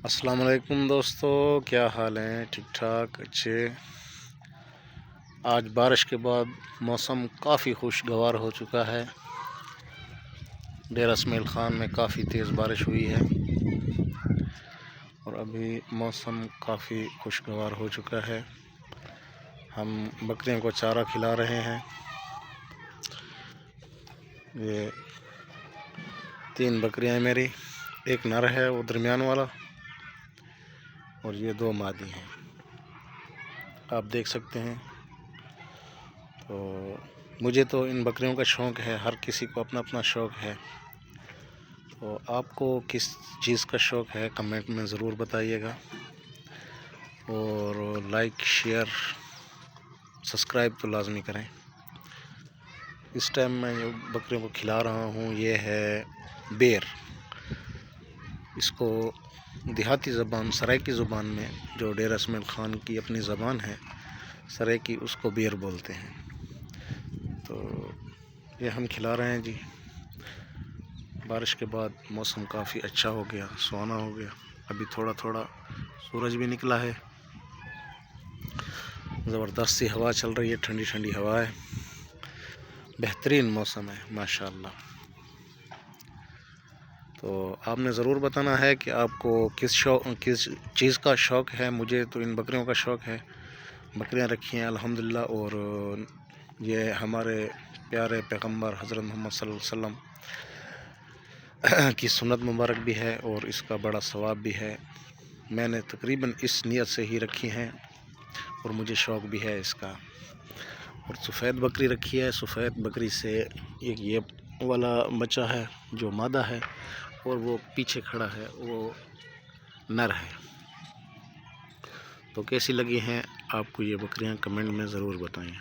السلام علیکم دوستو، کیا حال ہیں؟ ٹھیک ٹھاک، اچھے۔ آج بارش کے بعد موسم کافی خوشگوار ہو چکا ہے۔ ڈیرہ اسماعیل خان میں کافی تیز بارش ہوئی ہے اور ابھی موسم کافی خوشگوار ہو چکا ہے۔ ہم بکریوں کو چارہ کھلا رہے ہیں۔ یہ 3 بکریاں ہیں میری، ایک نر ہے وہ درمیان والا، اور یہ 2 مادی ہیں، آپ دیکھ سکتے ہیں۔ تو مجھے تو ان بکریوں کا شوق ہے، ہر کسی کو اپنا اپنا شوق ہے۔ تو آپ کو کس چیز کا شوق ہے کمنٹ میں ضرور بتائیے گا، اور لائک، شیئر، سبسکرائب تو لازمی کریں۔ اس ٹائم میں جو بکریوں کو کھلا رہا ہوں یہ ہے بیر۔ اس کو دیہاتی زبان، سرائکی زبان میں، جو ڈیرہ اسماعیل خان کی اپنی زبان ہے سرائکی، اس کو بیر بولتے ہیں۔ تو یہ ہم کھلا رہے ہیں جی۔ بارش کے بعد موسم کافی اچھا ہو گیا، سہانا ہو گیا۔ ابھی تھوڑا تھوڑا سورج بھی نکلا ہے، زبردست سی ہوا چل رہی ہے، ٹھنڈی ٹھنڈی ہوا ہے، بہترین موسم ہے ماشاءاللہ۔ تو آپ نے ضرور بتانا ہے کہ آپ کو کس چیز کا شوق ہے۔ مجھے تو ان بکریوں کا شوق ہے، بکریاں رکھی ہیں الحمدللہ، اور یہ ہمارے پیارے پیغمبر حضرت محمد صلی اللہ علیہ وسلم کی سنت مبارک بھی ہے، اور اس کا بڑا ثواب بھی ہے۔ میں نے تقریباً اس نیت سے ہی رکھی ہیں، اور مجھے شوق بھی ہے اس کا۔ اور سفید بکری رکھی ہے، سفید بکری سے ایک یہ والا بچہ ہے جو مادہ ہے، اور وہ پیچھے کھڑا ہے وہ نر ہے۔ تو کیسی لگی ہیں آپ کو یہ بکریاں کمنٹ میں ضرور بتائیں۔